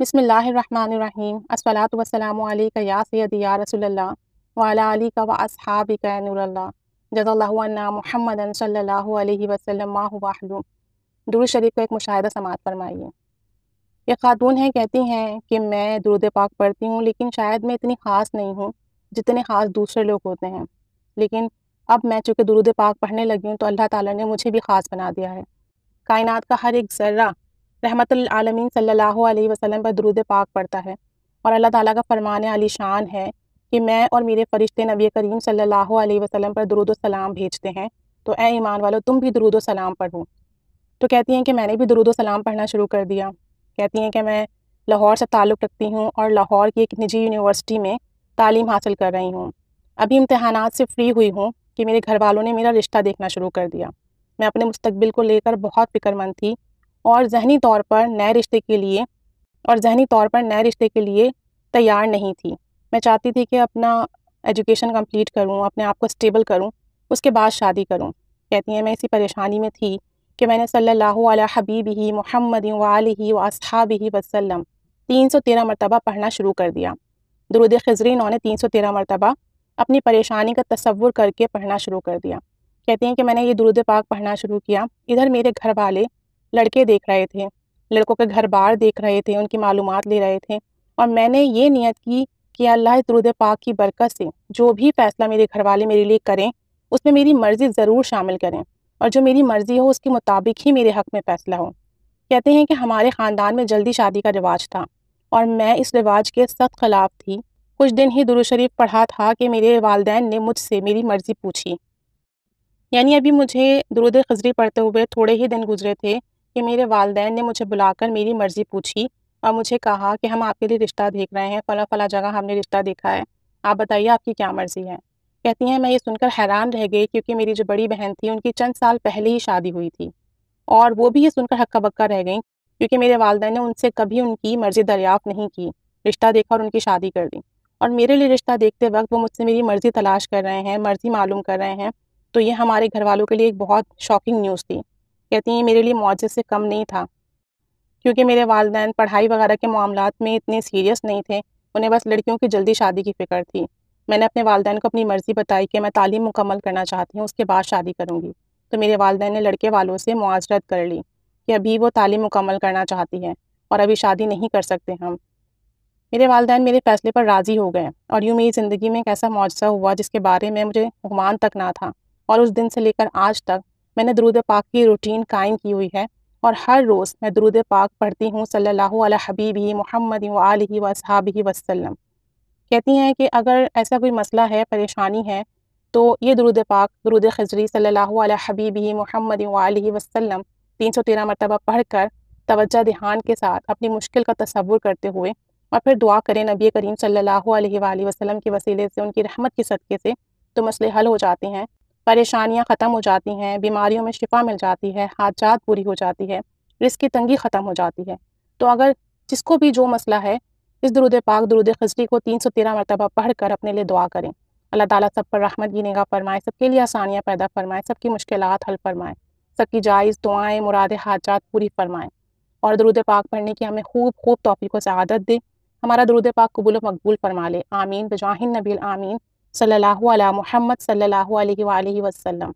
بسم اللہ الرحمن الرحیم الصلاۃ والسلام علیک یا سیدی یا رسول اللہ وعلی آلک و اصحابک یا نور اللہ جزا اللہ عنا محمد صلی اللہ علیہ وسلم ما هو اہلہ۔ درود شریف کا ایک مشاہدہ سماعت فرمائیے۔ یہ خاتون ہیں، کہتی ہیں کہ میں درود پاک پڑھتی ہوں لیکن شاید میں اتنی خاص نہیں ہوں جتنے خاص دوسرے لوگ ہوتے ہیں، لیکن اب میں چونکہ درود پاک پڑھنے لگی ہوں تو اللہ تعالیٰ نے مجھے بھی خاص بنا دیا ہے۔ کائنات کا ہر ایک ذرہ رحمت العالمین صلی اللہ علیہ وسلم پر درود پاک پڑھتا ہے، اور اللہ تعالیٰ کا فرمان عالی شان ہے کہ میں اور میرے فرشتے نبی کریم صلی اللہ علیہ وسلم پر درود و سلام بھیجتے ہیں، تو اے ایمان والو تم بھی درود و سلام پڑھو۔ تو کہتی ہیں کہ میں نے بھی درود و سلام پڑھنا شروع کر دیا۔ کہتی ہیں کہ میں لاہور سے تعلق رکھتی ہوں اور لاہور کی ایک نجی یونیورسٹی میں تعلیم حاصل کر رہی ہوں۔ ابھی امتحانات سے فری ہوئی ہوں کہ میرے گھر والوں نے میرا رشتہ دیکھنا شروع کر دیا۔ میں اپنے مستقبل کو لے کر بہت فکر مند تھی اور ذہنی طور پر نئے رشتے کے لیے تیار نہیں تھی۔ میں چاہتی تھی کہ اپنا ایجوکیشن کمپلیٹ کروں، اپنے آپ کو اسٹیبل کروں، اس کے بعد شادی کروں۔ کہتی ہیں میں اسی پریشانی میں تھی کہ میں نے صلی اللہ علیہ حبیبہ محمد وآلہ واصحابہ وسلم 313 مرتبہ پڑھنا شروع کر دیا۔ درود خضری انہوں نے 313 مرتبہ اپنی پریشانی کا تصور کر کے پڑھنا شروع کر دیا۔ کہتی ہیں کہ میں نے یہ درود پاک پڑھنا شروع کیا، ادھر میرے گھر والے لڑکے دیکھ رہے تھے، لڑکوں کے گھر بار دیکھ رہے تھے، ان کی معلومات لے رہے تھے، اور میں نے یہ نیت کی کہ اللہ اس درود پاک کی برکت سے جو بھی فیصلہ میرے گھر والے میرے لیے کریں اس میں میری مرضی ضرور شامل کریں، اور جو میری مرضی ہو اس کے مطابق ہی میرے حق میں فیصلہ ہو۔ کہتے ہیں کہ ہمارے خاندان میں جلدی شادی کا رواج تھا اور میں اس رواج کے سخت خلاف تھی۔ کچھ دن ہی درود شریف پڑھا تھا کہ میرے والدین نے مجھ سے میری مرضی پوچھی، یعنی ابھی مجھے درود خضری پڑھتے ہوئے تھوڑے ہی دن گزرے تھے کہ میرے والدین نے مجھے بلا کر میری مرضی پوچھی اور مجھے کہا کہ ہم آپ کے لیے رشتہ دیکھ رہے ہیں، فلاں فلاں جگہ ہم نے رشتہ دیکھا ہے، آپ بتائیے آپ کی کیا مرضی ہے۔ کہتی ہیں میں یہ سن کر حیران رہ گئی کیونکہ میری جو بڑی بہن تھی ان کی چند سال پہلے ہی شادی ہوئی تھی، اور وہ بھی یہ سن کر ہکا بکا رہ گئیں کیونکہ میرے والدین نے ان سے کبھی ان کی مرضی دریافت نہیں کی، رشتہ دیکھا اور ان کی شادی کر دی، اور میرے لیے رشتہ دیکھتے وقت وہ مجھ سے میری مرضی تلاش کر رہے ہیں، مرضی معلوم کر رہے ہیں۔ تو یہ ہمارے گھر والوں کے لیے ایک بہت شاکنگ نیوز تھی۔ کہتی ہیں میرے لیے معجزے سے کم نہیں تھا کیونکہ میرے والدین پڑھائی وغیرہ کے معاملات میں اتنے سیریس نہیں تھے، انہیں بس لڑکیوں کی جلدی شادی کی فکر تھی۔ میں نے اپنے والدین کو اپنی مرضی بتائی کہ میں تعلیم مکمل کرنا چاہتی ہوں، اس کے بعد شادی کروں گی، تو میرے والدین نے لڑکے والوں سے معذرت کر لی کہ ابھی وہ تعلیم مکمل کرنا چاہتی ہے اور ابھی شادی نہیں کر سکتے ہم۔ میرے والدین میرے فیصلے پر راضی ہو گئے، اور یوں میری زندگی میں ایک ایسا معجزہ ہوا جس کے بارے میں مجھے گمان تک نہ تھا، اور اس دن سے لے کر آج تک میں نے درود پاک کی روٹین قائم کی ہوئی ہے، اور ہر روز میں درود پاک پڑھتی ہوں صلی اللہ علیہ حبیبہ محمد وآلہ واصحابہ وسلم۔ کہتی ہیں کہ اگر ایسا کوئی مسئلہ ہے، پریشانی ہے، تو یہ درود پاک، درود خضری صلی اللہ علیہ حبیبہ محمد وآلہ وسلم 313 مرتبہ پڑھ کر توجہ دھیان کے ساتھ اپنی مشکل کا تصور کرتے ہوئے اور پھر دعا کریں نبی کریم صلی اللہ علیہ وآلہ وسلم کے وسیلے سے، ان کی رحمت کے صدقے سے، تو مسئلے حل ہو جاتے ہیں، پریشانیاں ختم ہو جاتی ہیں، بیماریوں میں شفا مل جاتی ہے، حاجات پوری ہو جاتی ہے، رزق کی تنگی ختم ہو جاتی ہے۔ تو اگر جس کو بھی جو مسئلہ ہے، اس درود پاک درود خضری کو 313 مرتبہ پڑھ کر اپنے لیے دعا کریں۔ اللہ تعالیٰ سب پر رحمت کی نگاہ فرمائے، سب کے لیے آسانیاں پیدا فرمائے، سب کی مشکلات حل فرمائے، سب کی جائز دعائیں، مراد حاجات پوری فرمائیں، اور درود پاک پڑھنے کی ہمیں خوب خوب توفیق و سعادت دے، ہمارا درود پاک قبول و مقبول فرما لے، آمین بجاہ النبی الآمین صلی اللہ علیہ محمد صلی اللہ علیہ وآلہ وسلم۔